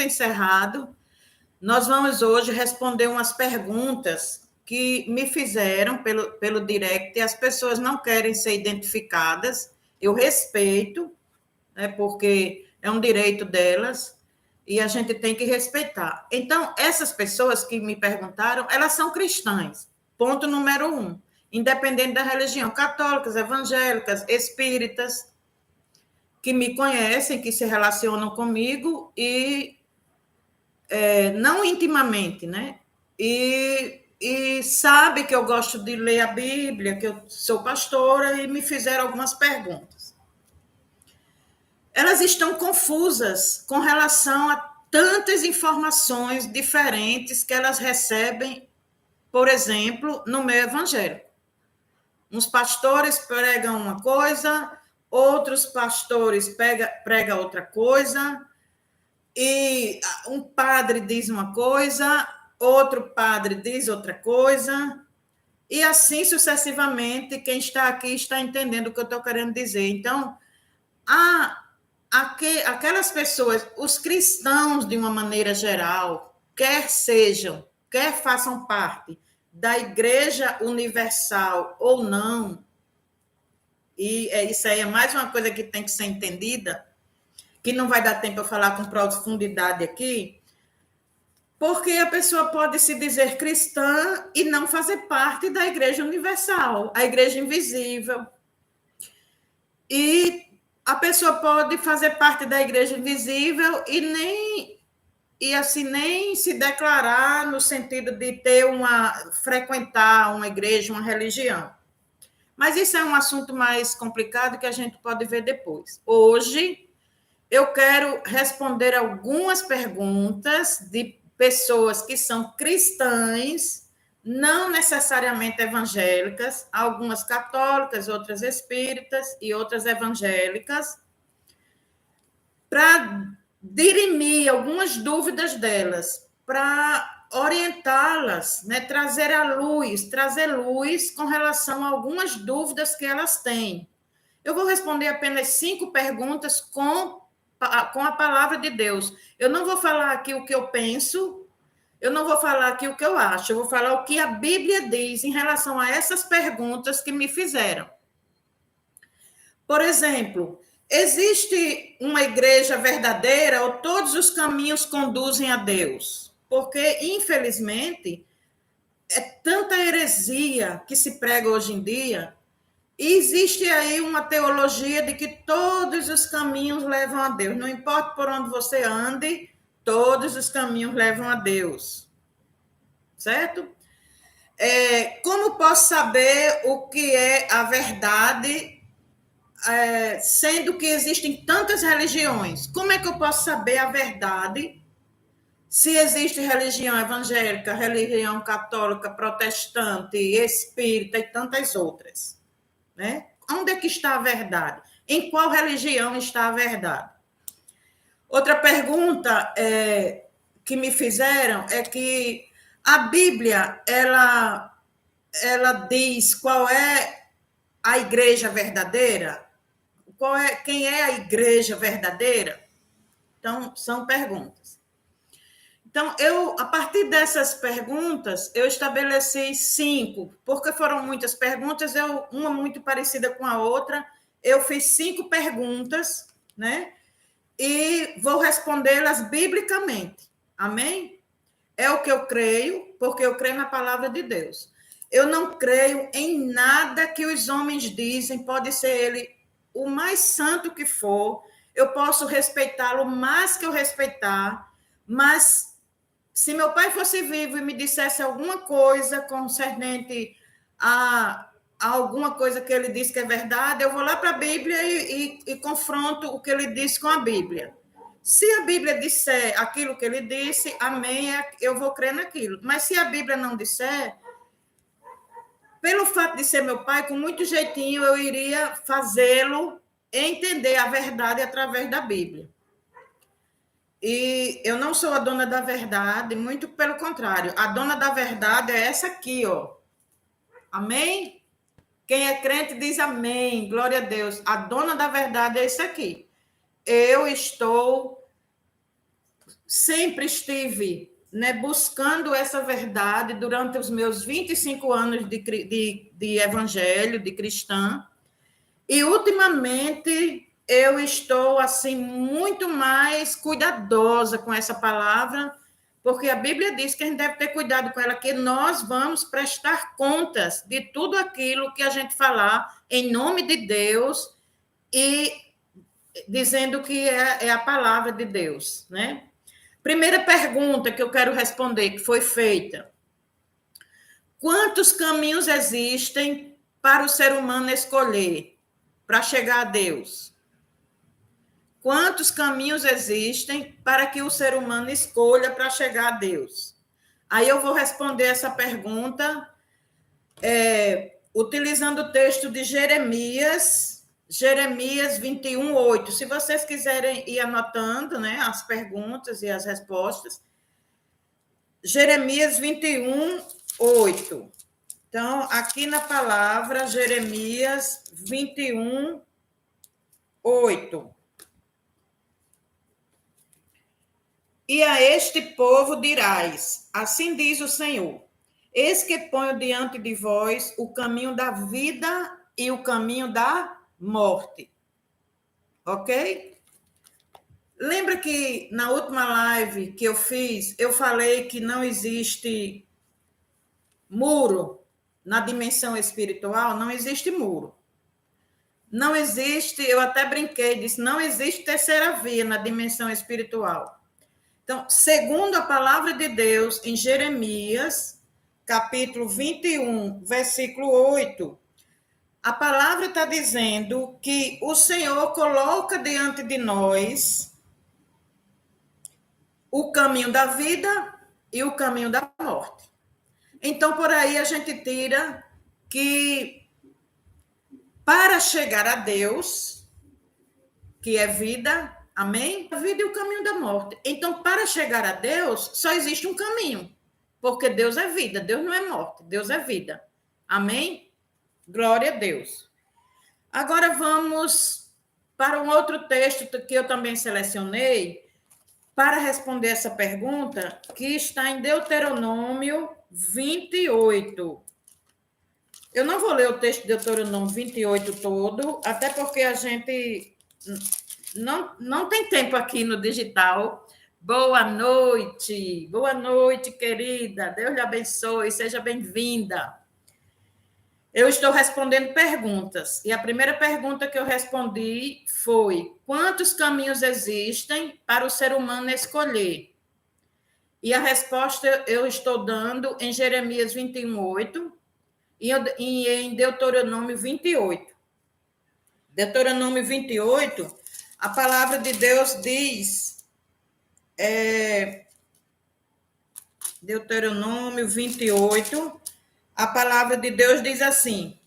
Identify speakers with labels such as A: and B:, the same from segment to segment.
A: encerrado. Nós vamos hoje responder umas perguntas que me fizeram pelo direct, e as pessoas não querem ser identificadas. Eu respeito, né, porque é um direito delas e a gente tem que respeitar. Então, essas pessoas que me perguntaram, elas são cristãs. Ponto número 1. Independente da religião, católicas, evangélicas, espíritas, que me conhecem, que se relacionam comigo e não intimamente, né? E sabe que eu gosto de ler a Bíblia, que eu sou pastora, e me fizeram algumas perguntas. Elas estão confusas com relação a tantas informações diferentes que elas recebem, por exemplo, no meio evangélico. Uns pastores pregam uma coisa, outros pastores pregam outra coisa, e um padre diz uma coisa, outro padre diz outra coisa, e assim sucessivamente. Quem está aqui está entendendo o que eu estou querendo dizer. Então, aquelas pessoas, os cristãos, de uma maneira geral, quer façam parte da Igreja Universal ou não, e isso aí é mais uma coisa que tem que ser entendida, que não vai dar tempo para falar com profundidade aqui, porque a pessoa pode se dizer cristã e não fazer parte da Igreja Universal, a Igreja Invisível. E a pessoa pode fazer parte da Igreja Invisível nem se declarar no sentido de frequentar uma igreja, uma religião. Mas isso é um assunto mais complicado que a gente pode ver depois. Hoje, eu quero responder algumas perguntas de pessoas que são cristãs, não necessariamente evangélicas, algumas católicas, outras espíritas e outras evangélicas, para dirimir algumas dúvidas delas, para orientá-las, né, trazer luz com relação a algumas dúvidas que elas têm. Eu vou responder apenas 5 perguntas com a palavra de Deus. Eu não vou falar aqui o que eu penso, eu não vou falar aqui o que eu acho, eu vou falar o que a Bíblia diz em relação a essas perguntas que me fizeram. Por exemplo, existe uma igreja verdadeira ou todos os caminhos conduzem a Deus? Porque, infelizmente, é tanta heresia que se prega hoje em dia. E existe aí uma teologia de que todos os caminhos levam a Deus. Não importa por onde você ande, todos os caminhos levam a Deus. Certo? Como posso saber o que é a verdade, sendo que existem tantas religiões? Como é que eu posso saber a verdade se existe religião evangélica, religião católica, protestante, espírita e tantas outras? Né? Onde é que está a verdade? Em qual religião está a verdade? Outra pergunta que me fizeram é que a Bíblia, ela diz qual é a igreja verdadeira? Quem é a igreja verdadeira? Então, são perguntas. Então, a partir dessas perguntas, eu estabeleci 5, porque foram muitas perguntas, uma muito parecida com a outra. Eu fiz 5 perguntas, né? E vou respondê-las biblicamente. Amém? É o que eu creio, porque eu creio na palavra de Deus. Eu não creio em nada que os homens dizem, pode ser ele o mais santo que for, eu posso respeitá-lo mais que eu respeitar, mas se meu pai fosse vivo e me dissesse alguma coisa concernente a alguma coisa que ele disse que é verdade, eu vou lá para a Bíblia e confronto o que ele disse com a Bíblia. Se a Bíblia disser aquilo que ele disse, amém, eu vou crer naquilo. Mas se a Bíblia não disser, pelo fato de ser meu pai, com muito jeitinho eu iria fazê-lo entender a verdade através da Bíblia. E eu não sou a dona da verdade, muito pelo contrário. A dona da verdade é essa aqui, ó. Amém? Quem é crente diz amém, glória a Deus. A dona da verdade é isso aqui. Eu estou sempre estive, né, buscando essa verdade durante os meus 25 anos de evangelho, de cristã, e ultimamente eu estou assim muito mais cuidadosa com essa palavra, porque a Bíblia diz que a gente deve ter cuidado com ela, que nós vamos prestar contas de tudo aquilo que a gente falar em nome de Deus e dizendo que é a palavra de Deus, né? Primeira pergunta que eu quero responder, que foi feita: quantos caminhos existem para o ser humano escolher para chegar a Deus? Quantos caminhos existem para que o ser humano escolha para chegar a Deus? Aí eu vou responder essa pergunta utilizando o texto de Jeremias 21:8. Se vocês quiserem ir anotando, né, as perguntas e as respostas, Jeremias 21:8. Então, aqui na palavra, Jeremias 21:8. E a este povo dirás: assim diz o Senhor: eis que ponho diante de vós o caminho da vida e o caminho da morte. Ok? Lembra que na última live que eu fiz, eu falei que não existe muro na dimensão espiritual? Não existe muro. Não existe, eu até brinquei, disse, não existe terceira via na dimensão espiritual. Então, segundo a palavra de Deus, em Jeremias, capítulo 21, versículo 8, a palavra está dizendo que o Senhor coloca diante de nós o caminho da vida e o caminho da morte. Então, por aí a gente tira que para chegar a Deus, que é vida, amém? A vida e o caminho da morte. Então, para chegar a Deus, só existe um caminho, porque Deus é vida, Deus não é morte, Deus é vida. Amém? Glória a Deus. Agora vamos para um outro texto que eu também selecionei para responder essa pergunta, que está em Deuteronômio 28. Eu não vou ler o texto de Deuteronômio 28 todo, até porque a gente não tem tempo aqui no digital. Boa noite, querida. Deus lhe abençoe, seja bem-vinda. Eu estou respondendo perguntas, e a primeira pergunta que eu respondi foi: quantos caminhos existem para o ser humano escolher? E a resposta eu estou dando em Jeremias 21:8 e em Deuteronômio 28. Deuteronômio 28, a palavra de Deus diz, Deuteronômio 28, a palavra de Deus diz assim: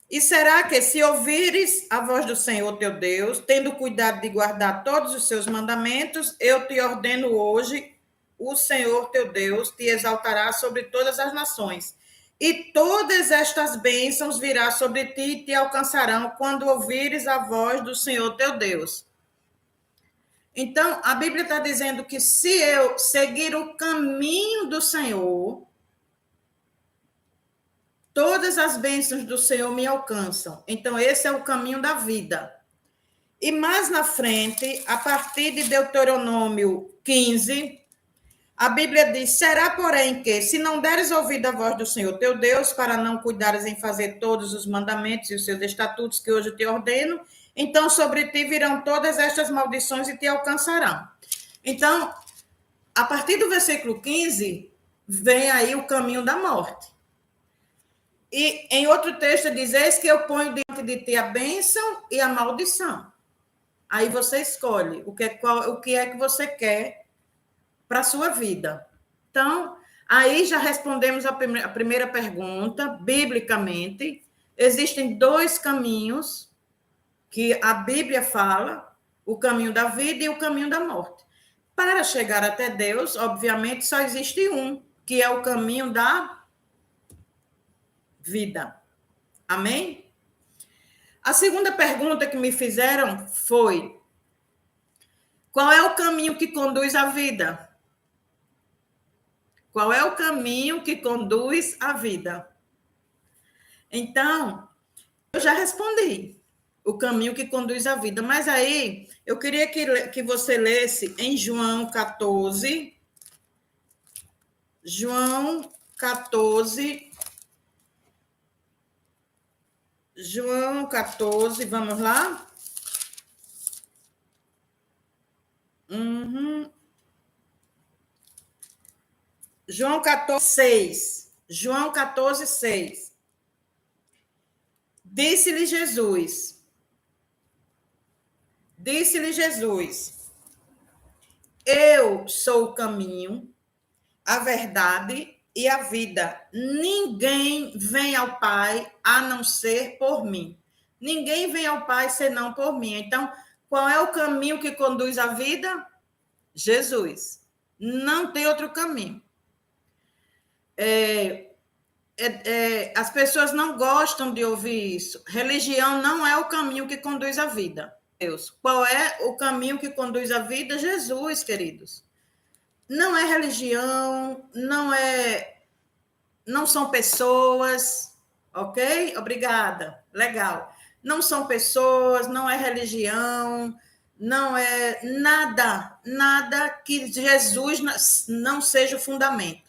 A: e será que, se ouvires a voz do Senhor teu Deus, tendo cuidado de guardar todos os seus mandamentos, eu te ordeno hoje, o Senhor teu Deus te exaltará sobre todas as nações. E todas estas bênçãos virá sobre ti e te alcançarão quando ouvires a voz do Senhor teu Deus. Então, a Bíblia está dizendo que se eu seguir o caminho do Senhor, todas as bênçãos do Senhor me alcançam. Então, esse é o caminho da vida. E mais na frente, a partir de Deuteronômio 15, a Bíblia diz: será, porém, que, se não deres ouvido a voz do Senhor teu Deus, para não cuidares em fazer todos os mandamentos e os seus estatutos que hoje te ordeno, então sobre ti virão todas estas maldições e te alcançarão. Então, a partir do versículo 15, vem aí o caminho da morte. E em outro texto diz: eis que eu ponho diante de ti a bênção e a maldição. Aí você escolhe o que é que você quer para a sua vida. Então, aí já respondemos a primeira pergunta, biblicamente. Existem dois caminhos que a Bíblia fala, o caminho da vida e o caminho da morte. Para chegar até Deus, obviamente, só existe um, que é o caminho da vida. Amém? A segunda pergunta que me fizeram foi: Qual é o caminho que conduz à vida? Qual é o caminho que conduz à vida? Então, eu já respondi o caminho que conduz à vida, mas aí eu queria que você lesse em João 14, João 14, João 14, vamos lá? Uhum. João 14, 6. João 14, 6. Disse-lhe Jesus, eu sou o caminho, a verdade e a vida. Ninguém vem ao Pai a não ser por mim. Ninguém vem ao Pai senão por mim. Então, qual é o caminho que conduz à vida? Jesus. Não tem outro caminho. As pessoas não gostam de ouvir isso. Religião não é o caminho que conduz à vida. Deus. Qual é o caminho que conduz à vida? Jesus, queridos. Não é religião, não são pessoas, ok? Obrigada, legal. Não são pessoas, não é religião, não é nada que Jesus não seja o fundamento.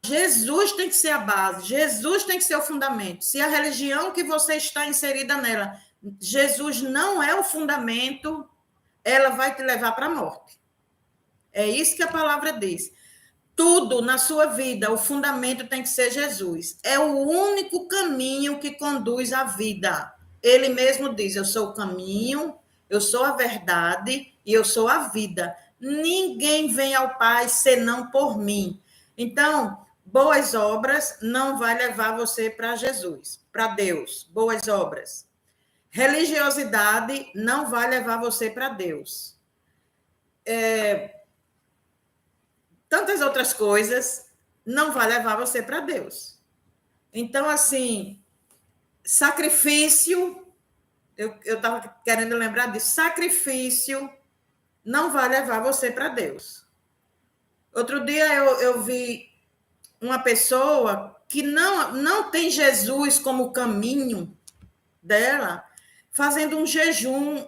A: Jesus tem que ser a base, Jesus tem que ser o fundamento. Se a religião que você está inserida nela, Jesus não é o fundamento, ela vai te levar para a morte. É isso que a palavra diz. Tudo na sua vida, o fundamento tem que ser Jesus. É o único caminho que conduz à vida. Ele mesmo diz: eu sou o caminho, eu sou a verdade e eu sou a vida. Ninguém vem ao Pai senão por mim. Então, boas obras não vai levar você para Jesus, para Deus. Boas obras. Religiosidade não vai levar você para Deus. Tantas outras coisas não vai levar você para Deus. Então, assim, sacrifício, eu estava querendo lembrar disso, sacrifício não vai levar você para Deus. Outro dia eu vi uma pessoa que não tem Jesus como caminho dela, fazendo um jejum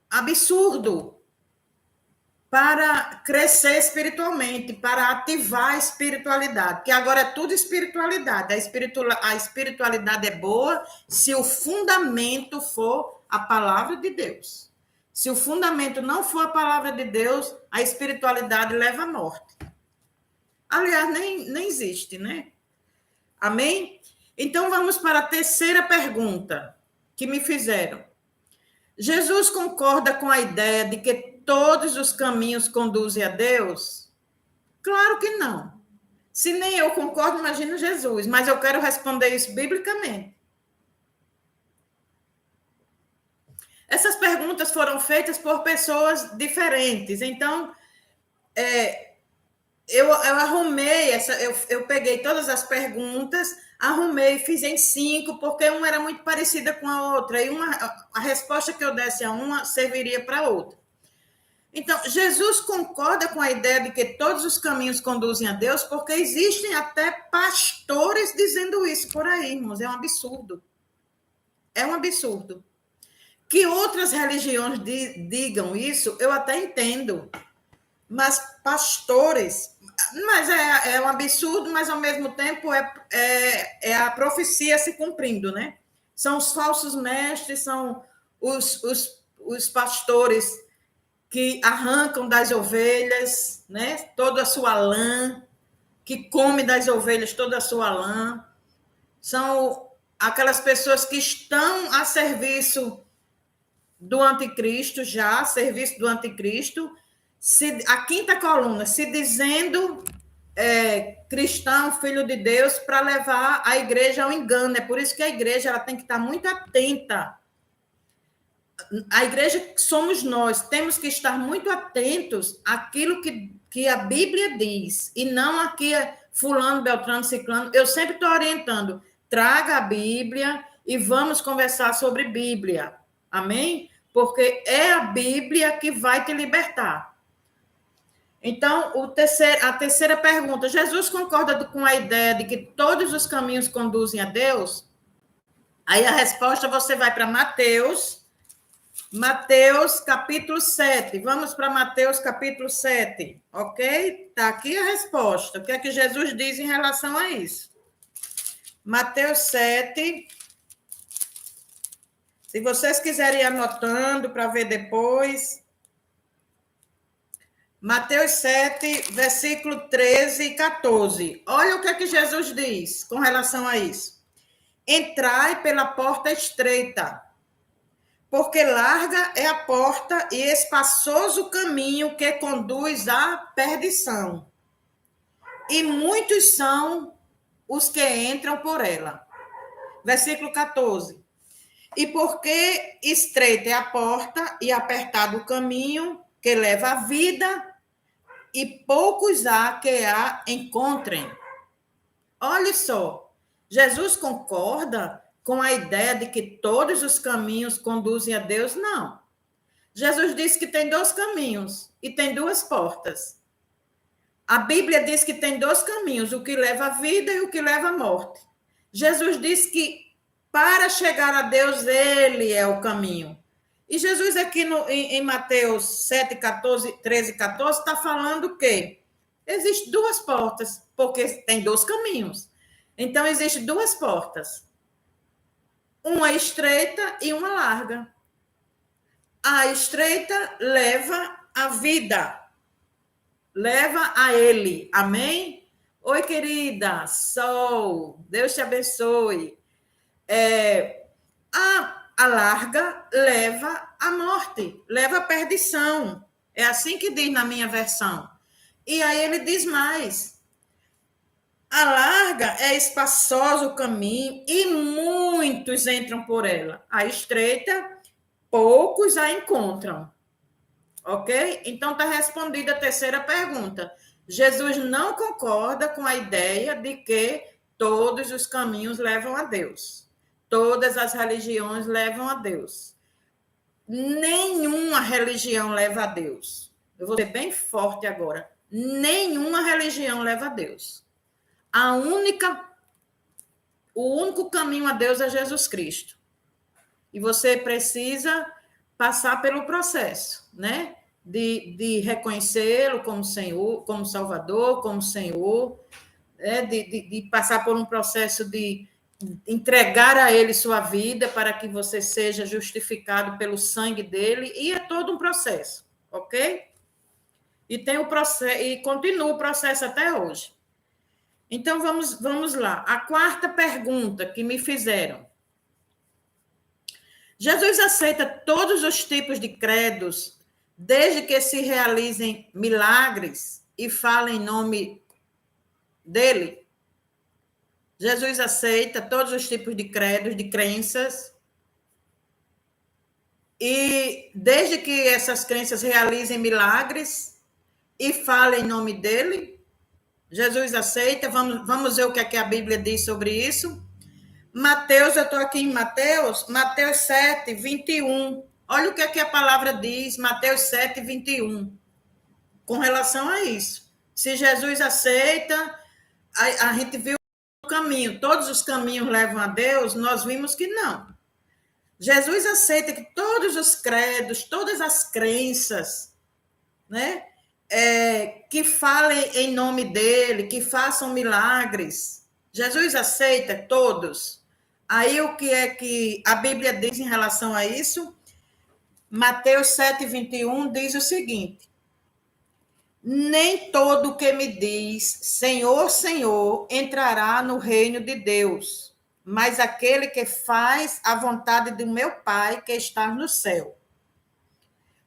A: absurdo para crescer espiritualmente, para ativar a espiritualidade, que agora é tudo espiritualidade. A espiritualidade é boa se o fundamento for a palavra de Deus. Se o fundamento não for a palavra de Deus, a espiritualidade leva à morte. Aliás, nem existe, né? Amém? Então, vamos para a terceira pergunta que me fizeram. Jesus concorda com a ideia de que todos os caminhos conduzem a Deus? Claro que não. Se nem eu concordo, imagina Jesus. Mas eu quero responder isso biblicamente. Essas perguntas foram feitas por pessoas diferentes. Então, eu arrumei eu peguei todas as perguntas, arrumei, fiz em 5, porque uma era muito parecida com a outra, e a resposta que eu desse a uma serviria para a outra. Então, Jesus concorda com a ideia de que todos os caminhos conduzem a Deus, porque existem até pastores dizendo isso por aí, irmãos. É um absurdo. É um absurdo. Que outras religiões digam isso, eu até entendo. Mas pastores... Mas é um absurdo, mas ao mesmo tempo é a profecia se cumprindo, né? São os falsos mestres, são os pastores que arrancam das ovelhas, né, toda a sua lã, que come das ovelhas toda a sua lã. São aquelas pessoas que estão a serviço do anticristo, já a serviço do anticristo, a quinta coluna, se dizendo cristão, filho de Deus, para levar a igreja ao engano. É por isso que a igreja ela tem que estar muito atenta. A igreja somos nós, temos que estar muito atentos àquilo que a Bíblia diz, e não aqui fulano, beltrano, ciclano. Eu sempre estou orientando, traga a Bíblia e vamos conversar sobre Bíblia, amém? porque é a Bíblia que vai te libertar. Então, a terceira pergunta: Jesus concorda com a ideia de que todos os caminhos conduzem a Deus? Aí a resposta você vai para Mateus capítulo 7. Vamos para Mateus capítulo 7, ok? Está aqui a resposta. O que é que Jesus diz em relação a isso? Mateus 7. Se vocês quiserem ir anotando para ver depois. Mateus 7, versículo 13 e 14. Olha o que é que Jesus diz com relação a isso. Entrai pela porta estreita, porque larga é a porta e espaçoso o caminho que conduz à perdição. E muitos são os que entram por ela. Versículo 14. E porque estreita é a porta e apertado o caminho que leva à vida, e poucos há que a encontrem. Olha só, Jesus concorda com a ideia de que todos os caminhos conduzem a Deus? Não. Jesus diz que tem dois caminhos e tem duas portas. A Bíblia diz que tem dois caminhos, o que leva à vida e o que leva à morte. Jesus diz que para chegar a Deus, ele é o caminho. E Jesus aqui em Mateus 7, 14, 13 e 14 está falando que existem duas portas, porque tem dois caminhos. Então, existem duas portas. Uma estreita e uma larga. A estreita leva à vida, leva a ele. Amém? Oi, querida, Sol, Deus te abençoe. A larga leva à morte, leva à perdição. É assim que diz na minha versão. E aí ele diz mais. A larga é espaçoso o caminho e muitos entram por ela. A estreita, poucos a encontram. Ok? Então está respondida a terceira pergunta. Jesus não concorda com a ideia de que todos os caminhos levam a Deus. Todas as religiões levam a Deus. Nenhuma religião leva a Deus. Eu vou ser bem forte agora. Nenhuma religião leva a Deus. O único caminho a Deus é Jesus Cristo. E você precisa passar pelo processo, né? De reconhecê-lo como Senhor, como Salvador, como Senhor, né? De passar por um processo de entregar a ele sua vida para que você seja justificado pelo sangue dele, e é todo um processo, ok? E tem o processo, e continua o processo até hoje. Então vamos lá. A quarta pergunta que me fizeram. Jesus aceita todos os tipos de credos, desde que se realizem milagres e fale em nome dele? Jesus aceita todos os tipos de credos, de crenças, e desde que essas crenças realizem milagres e falem em nome dele, Jesus aceita. Vamos ver o que é que a Bíblia diz sobre isso. Mateus, eu estou aqui em Mateus 7, 21. Olha o que é que a palavra diz, Mateus 7, 21, com relação a isso. Se Jesus aceita, a gente viu o caminho, todos os caminhos levam a Deus, nós vimos que não. Jesus aceita que todos os credos, todas as crenças, né, que falem em nome dele, que façam milagres. Jesus aceita todos. Aí o que é que a Bíblia diz em relação a isso? Mateus 7, 21 diz o seguinte: nem todo o que me diz Senhor, Senhor entrará no reino de Deus, mas aquele que faz a vontade do meu Pai que está no céu.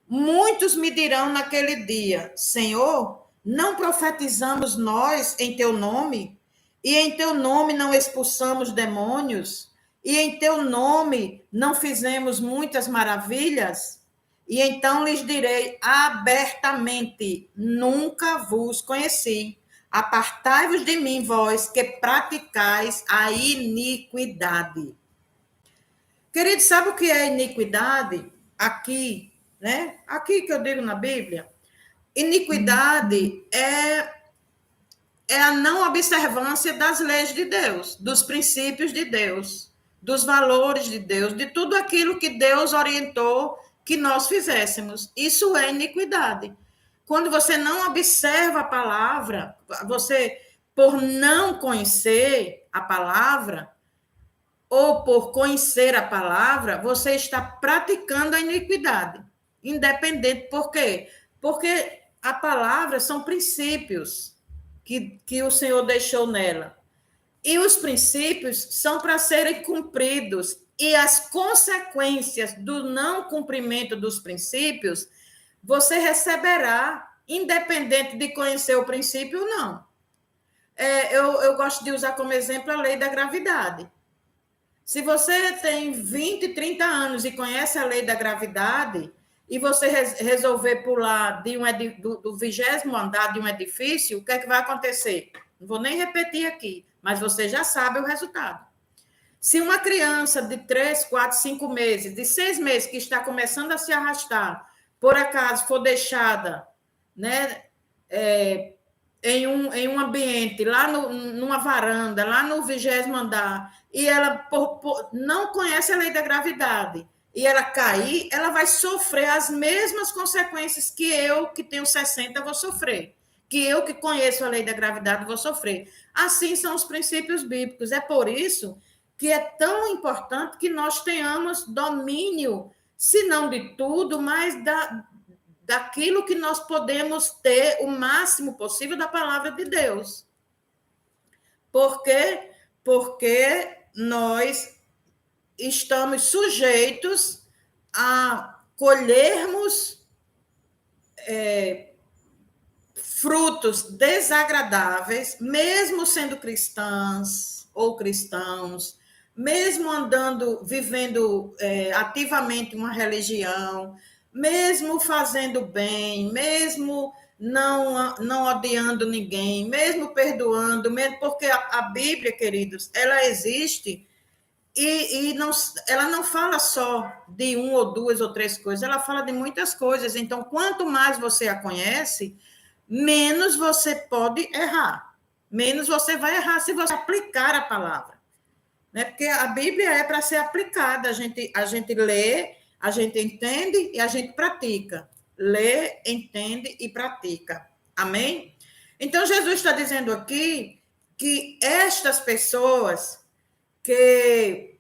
A: Muitos me dirão naquele dia: Senhor, não profetizamos nós em teu nome? E em teu nome não expulsamos demônios? E em teu nome não fizemos muitas maravilhas? E então lhes direi abertamente: nunca vos conheci. Apartai-vos de mim, vós que praticais a iniquidade. Querido, sabe o que é iniquidade? aqui, né? Aqui que eu digo na Bíblia, iniquidade é a não observância das leis de Deus, dos princípios de Deus, dos valores de Deus, de tudo aquilo que Deus orientou que nós fizéssemos. Isso é iniquidade. Quando você não observa a palavra, você, por não conhecer a palavra, ou por conhecer a palavra, você está praticando a iniquidade. Independente, por quê? Porque a palavra são princípios que o Senhor deixou nela. E os princípios são para serem cumpridos. E as consequências do não cumprimento dos princípios, você receberá, independente de conhecer o princípio ou não. Eu gosto de usar como exemplo a lei da gravidade. Se você tem 20, 30 anos e conhece a lei da gravidade, e você resolver pular do 20º andar de um edifício, o que é que vai acontecer? Não vou nem repetir aqui, mas você já sabe o resultado. Se uma criança de 3, 4, 5 meses, de 6 meses, que está começando a se arrastar, por acaso for deixada, né, em um ambiente, lá numa varanda, lá no 20º andar, e ela não conhece a lei da gravidade, e ela cair, ela vai sofrer as mesmas consequências que eu, que tenho 60, vou sofrer. Que eu, que conheço a lei da gravidade, vou sofrer. Assim são os princípios bíblicos. É por isso que é tão importante que nós tenhamos domínio, se não de tudo, mas daquilo que nós podemos ter o máximo possível da palavra de Deus. Por quê? Porque nós estamos sujeitos a colhermos frutos desagradáveis, mesmo sendo cristãs ou cristãos, mesmo vivendo ativamente uma religião, mesmo fazendo bem, mesmo não odiando ninguém, mesmo perdoando, mesmo porque a Bíblia, queridos, ela existe e ela não fala só de 1 ou 2 ou 3 coisas, ela fala de muitas coisas. Então, quanto mais você a conhece, menos você pode errar. Menos você vai errar se você aplicar a palavra. Né? Porque a Bíblia é para ser aplicada. A gente lê, a gente entende e a gente pratica. Lê, entende e pratica. Amém? Então, Jesus está dizendo aqui que estas pessoas que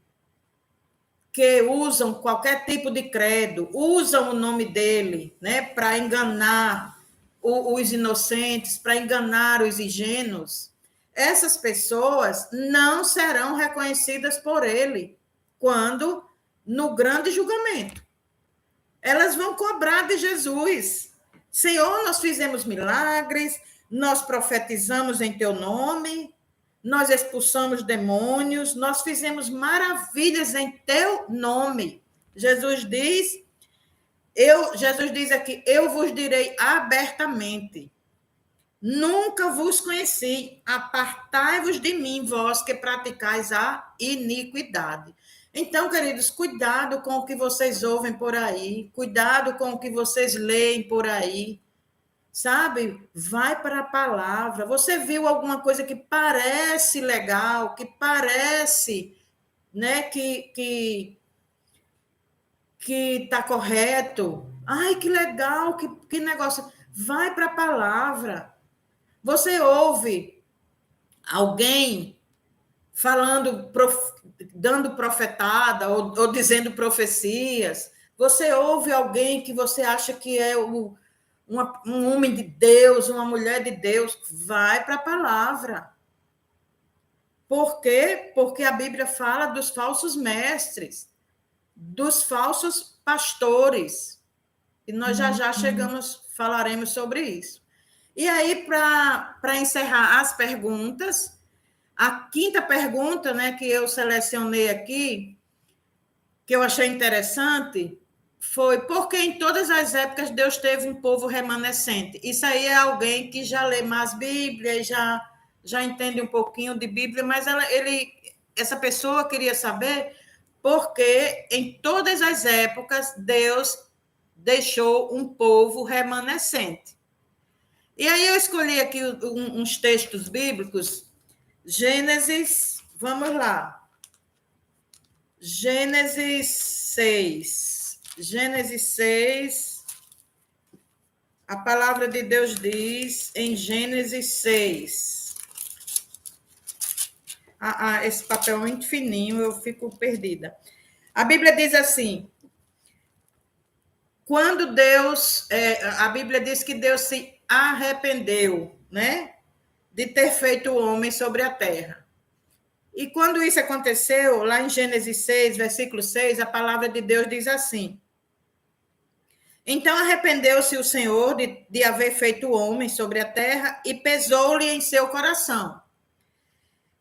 A: usam qualquer tipo de credo, usam o nome dele, né, para enganar os inocentes, para enganar os ingênuos, essas pessoas não serão reconhecidas por ele quando no grande julgamento. Elas vão cobrar de Jesus. Senhor, nós fizemos milagres, nós profetizamos em teu nome, nós expulsamos demônios, nós fizemos maravilhas em teu nome. Jesus diz aqui, eu vos direi abertamente, nunca vos conheci, apartai-vos de mim, vós que praticais a iniquidade. Então, queridos, cuidado com o que vocês ouvem por aí, cuidado com o que vocês leem por aí, sabe? Vai para a palavra. Você viu alguma coisa que parece legal, que parece, né, que está correto. Ai, que legal, que negócio. Vai para a palavra. Você ouve alguém falando, dando profetada ou dizendo profecias. Você ouve alguém que você acha que é um homem de Deus, uma mulher de Deus. Vai para a palavra. Por quê? Porque a Bíblia fala dos falsos mestres, dos falsos pastores. E nós já falaremos sobre isso. E aí, para encerrar as perguntas, a quinta pergunta, né, que eu selecionei aqui, que eu achei interessante, foi por que em todas as épocas Deus teve um povo remanescente? Isso aí é alguém que já lê mais Bíblia e já entende um pouquinho de Bíblia, mas essa pessoa queria saber porque em todas as épocas Deus deixou um povo remanescente. E aí eu escolhi aqui uns textos bíblicos. Gênesis, vamos lá. Gênesis 6. Gênesis 6. A palavra de Deus diz em Gênesis 6. Esse papel é muito fininho, eu fico perdida. A Bíblia diz assim: quando Deus, a Bíblia diz que Deus se arrependeu, né, de ter feito o homem sobre a terra. E quando isso aconteceu, lá em Gênesis 6, versículo 6, a palavra de Deus diz assim: então arrependeu-se o Senhor de haver feito o homem sobre a terra e pesou-lhe em seu coração.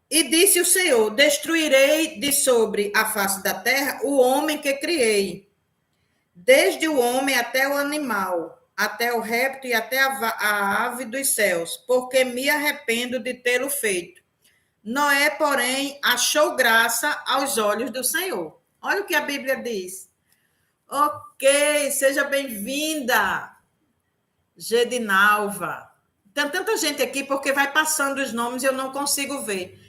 A: E disse o Senhor: destruirei de sobre a face da terra o homem que criei, desde o homem até o animal, até o réptil e até a ave dos céus, porque me arrependo de tê-lo feito. Noé, porém, achou graça aos olhos do Senhor. Olha o que a Bíblia diz. Ok, seja bem-vinda, Gedinalva. Tem tanta gente aqui porque vai passando os nomes e eu não consigo ver.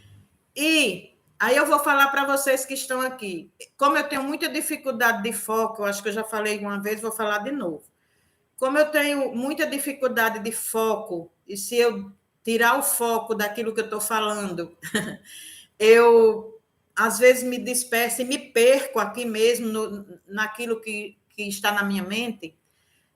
A: E aí eu vou falar para vocês que estão aqui. Como eu tenho muita dificuldade de foco, eu acho que eu já falei uma vez, vou falar de novo. Como eu tenho muita dificuldade de foco, e se eu tirar o foco daquilo que eu estou falando, eu às vezes me disperso e me perco aqui mesmo naquilo que está na minha mente.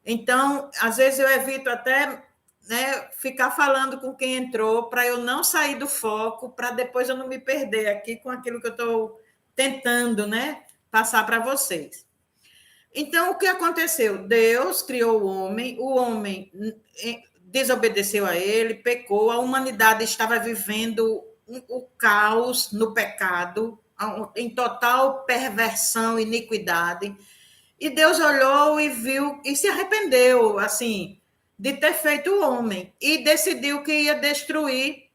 A: Então, às vezes eu evito até, né, ficar falando com quem entrou para eu não sair do foco, para depois eu não me perder aqui com aquilo que eu estou tentando, né, passar para vocês. Então, o que aconteceu? Deus criou o homem desobedeceu a ele, pecou, a humanidade estava vivendo o caos no pecado, em total perversão e iniquidade. E Deus olhou e viu e se arrependeu, assim, de ter feito o homem e decidiu que ia destruir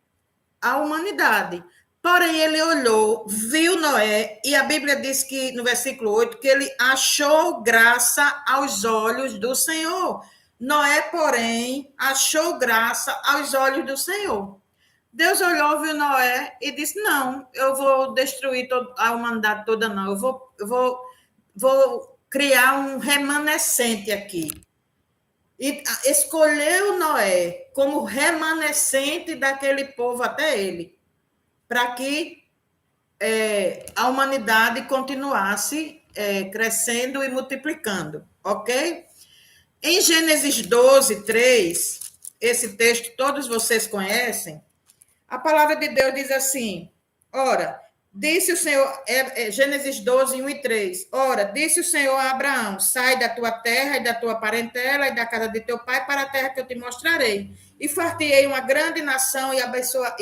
A: a humanidade. Porém, ele olhou, viu Noé, e a Bíblia diz que, no versículo 8, que ele achou graça aos olhos do Senhor. Noé, porém, achou graça aos olhos do Senhor. Deus olhou, viu Noé e disse: não, eu vou destruir a humanidade toda, não. Vou criar um remanescente aqui. E escolheu Noé como remanescente daquele povo até ele, para que a humanidade continuasse crescendo e multiplicando, ok? Em Gênesis 12, 3, esse texto todos vocês conhecem, a palavra de Deus diz assim: ora, disse o Senhor, Gênesis 12, 1 e 3. Ora, disse o Senhor a Abraão: sai da tua terra e da tua parentela e da casa de teu pai para a terra que eu te mostrarei. E fartei uma grande nação e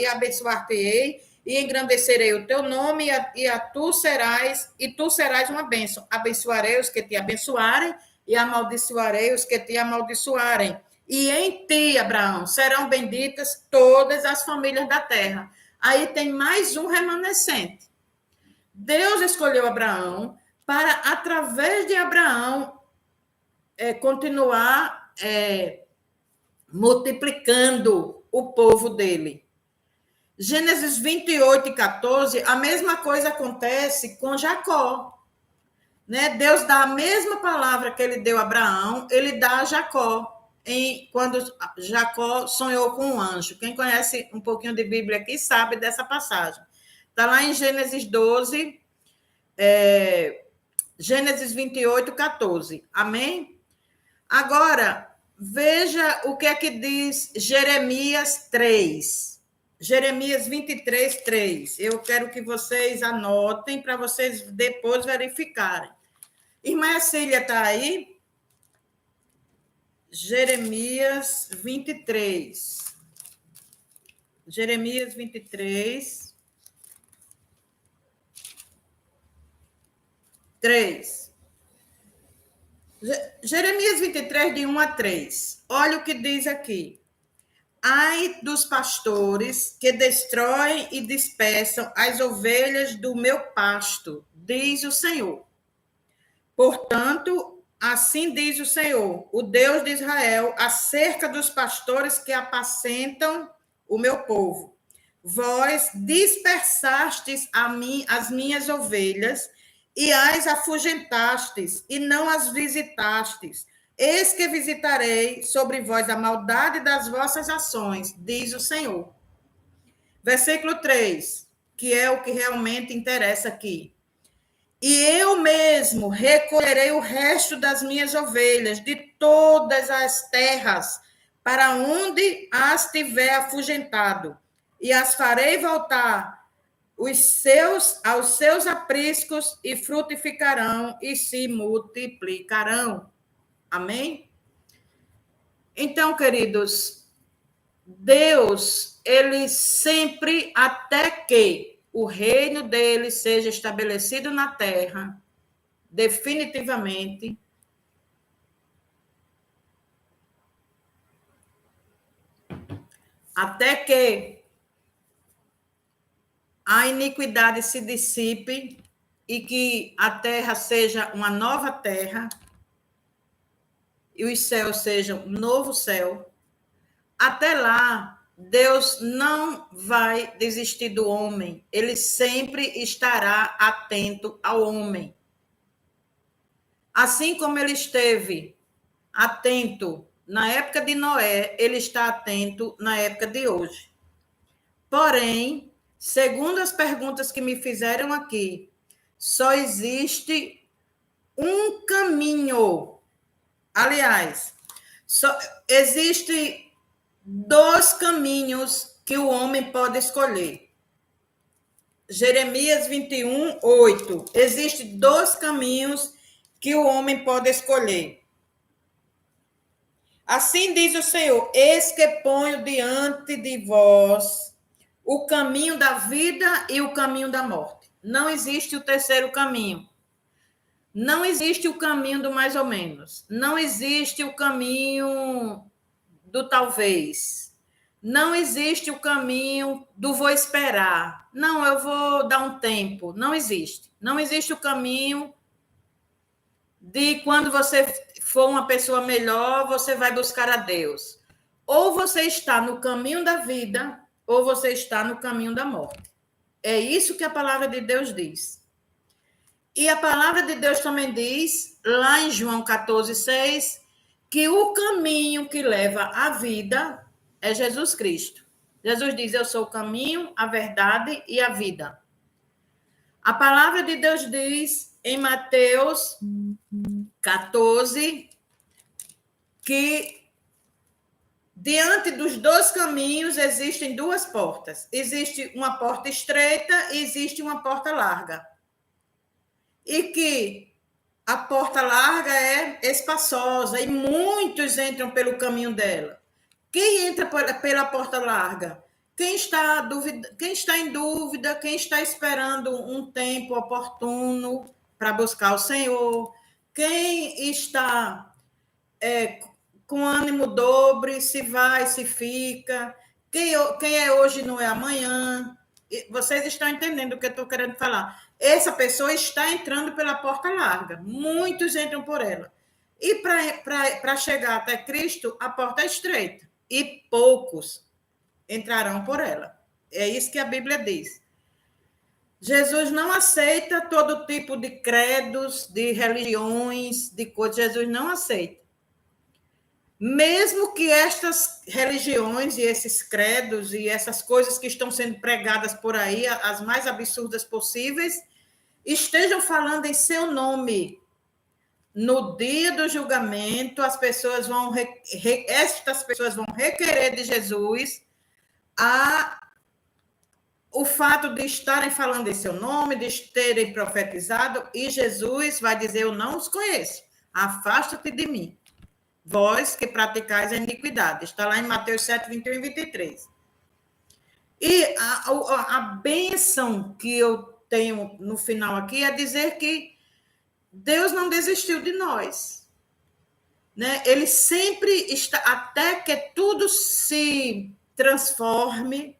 A: abençoar-te-ei e engrandecerei o teu nome tu serás uma bênção. Abençoarei os que te abençoarem e amaldiçoarei os que te amaldiçoarem. E em ti, Abraão, serão benditas todas as famílias da terra. Aí tem mais um remanescente. Deus escolheu Abraão para, através de Abraão, continuar multiplicando o povo dele. Gênesis 28 e 14, a mesma coisa acontece com Jacó. Né? Deus dá a mesma palavra que ele deu a Abraão, ele dá a Jacó. Quando Jacó sonhou com um anjo. Quem conhece um pouquinho de Bíblia aqui sabe dessa passagem. Está lá em Gênesis 12, Gênesis 28, 14. Amém? Agora, veja o que é que diz Jeremias 3. Jeremias 23, 3. Eu quero que vocês anotem para vocês depois verificarem. Irmã Cília está aí? Jeremias 23. Jeremias 23. 3. Jeremias 23, de 1 a 3. Olha o que diz aqui. Ai dos pastores que destroem e dispersam as ovelhas do meu pasto, diz o Senhor. Portanto, assim diz o Senhor, o Deus de Israel, acerca dos pastores que apacentam o meu povo. Vós dispersastes as minhas ovelhas e as afugentastes, e não as visitastes. Eis que visitarei sobre vós a maldade das vossas ações, diz o Senhor. Versículo 3, que é o que realmente interessa aqui. E eu mesmo recolherei o resto das minhas ovelhas de todas as terras, para onde as tiver afugentado, e as farei voltar aos seus apriscos, e frutificarão e se multiplicarão. Amém? Então, queridos, Deus, ele sempre, até que o reino dele seja estabelecido na terra, definitivamente, até que a iniquidade se dissipe e que a terra seja uma nova terra e os céus sejam um novo céu, até lá, Deus não vai desistir do homem, ele sempre estará atento ao homem. Assim como ele esteve atento na época de Noé, ele está atento na época de hoje. Porém, segundo as perguntas que me fizeram aqui, só existe um caminho. Aliás, só existe dois caminhos que o homem pode escolher. Jeremias 21, 8. Existem dois caminhos que o homem pode escolher. Assim diz o Senhor: eis que ponho diante de vós o caminho da vida e o caminho da morte. Não existe o terceiro caminho. Não existe o caminho do mais ou menos. Não existe o caminho do talvez. Não existe o caminho do vou esperar. Não, eu vou dar um tempo. Não existe. Não existe o caminho de quando você for uma pessoa melhor, você vai buscar a Deus. Ou você está no caminho da vida, ou você está no caminho da morte. É isso que a palavra de Deus diz. E a palavra de Deus também diz, lá em João 14, 6, que o caminho que leva à vida é Jesus Cristo. Jesus diz: eu sou o caminho, a verdade e a vida. A palavra de Deus diz em Mateus 14 que diante dos dois caminhos existem duas portas. Existe uma porta estreita e existe uma porta larga. E que a porta larga é espaçosa e muitos entram pelo caminho dela. Quem entra pela porta larga? Quem está em dúvida, quem está esperando um tempo oportuno para buscar o Senhor, quem está com ânimo dobre, se vai, se fica, quem é hoje não é amanhã. Vocês estão entendendo o que eu estou querendo falar. Essa pessoa está entrando pela porta larga, muitos entram por ela. E para chegar até Cristo, a porta é estreita, e poucos entrarão por ela. É isso que a Bíblia diz. Jesus não aceita todo tipo de credos, de religiões, de coisas. Jesus não aceita. Mesmo que estas religiões e esses credos e essas coisas que estão sendo pregadas por aí, as mais absurdas possíveis, estejam falando em seu nome. No dia do julgamento, estas pessoas vão requerer de Jesus o fato de estarem falando em seu nome, de terem profetizado, e Jesus vai dizer: eu não os conheço, afasta-te de mim, vós que praticais a iniquidade. Está lá em Mateus 7, 21 e 23. E a bênção que eu tenho no final aqui é dizer que Deus não desistiu de nós. né? Ele sempre está, até que tudo se transforme,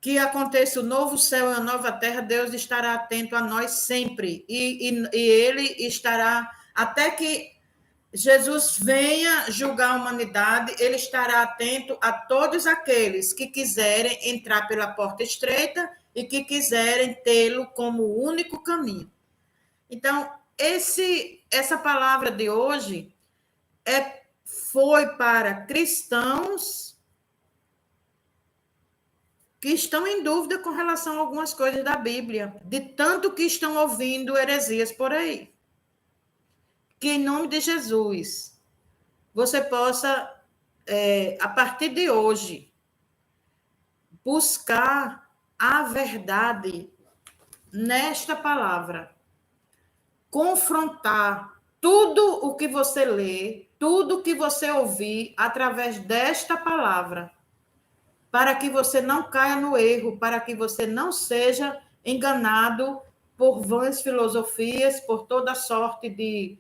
A: que aconteça o novo céu e a nova terra, Deus estará atento a nós sempre. E ele estará, até que Jesus venha julgar a humanidade, ele estará atento a todos aqueles que quiserem entrar pela porta estreita e que quiserem tê-lo como o único caminho. Então, essa palavra de hoje foi para cristãos que estão em dúvida com relação a algumas coisas da Bíblia, de tanto que estão ouvindo heresias por aí. Que, em nome de Jesus, você possa, a partir de hoje, buscar a verdade nesta palavra, confrontar tudo o que você lê, tudo o que você ouvir através desta palavra, para que você não caia no erro, para que você não seja enganado por vãs filosofias, por toda sorte de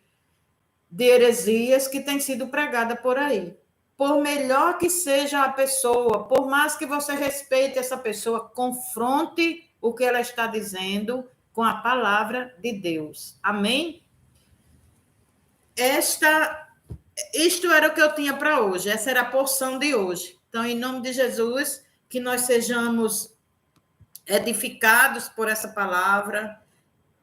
A: heresias que tem sido pregada por aí. Por melhor que seja a pessoa, por mais que você respeite essa pessoa, confronte o que ela está dizendo com a palavra de Deus. Amém? Isto era o que eu tinha para hoje. Essa era a porção de hoje. Então, em nome de Jesus, que nós sejamos edificados por essa palavra,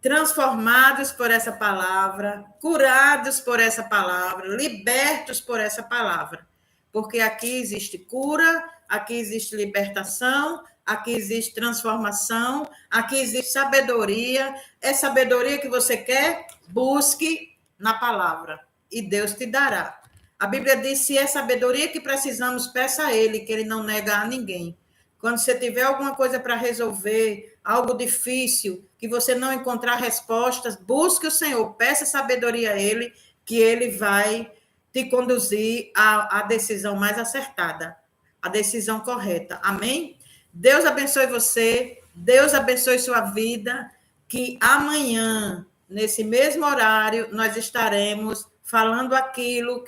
A: transformados por essa palavra, curados por essa palavra, libertos por essa palavra. Porque aqui existe cura, aqui existe libertação, aqui existe transformação, aqui existe sabedoria. É sabedoria que você quer? Busque na palavra e Deus te dará. A Bíblia diz: se é sabedoria que precisamos, peça a Ele, que Ele não nega a ninguém. Quando você tiver alguma coisa para resolver, algo difícil, que você não encontrar respostas, busque o Senhor, peça sabedoria a Ele, que Ele vai te conduzir à decisão mais acertada, a decisão correta. Amém? Deus abençoe você, Deus abençoe sua vida, que amanhã, nesse mesmo horário, nós estaremos falando aquilo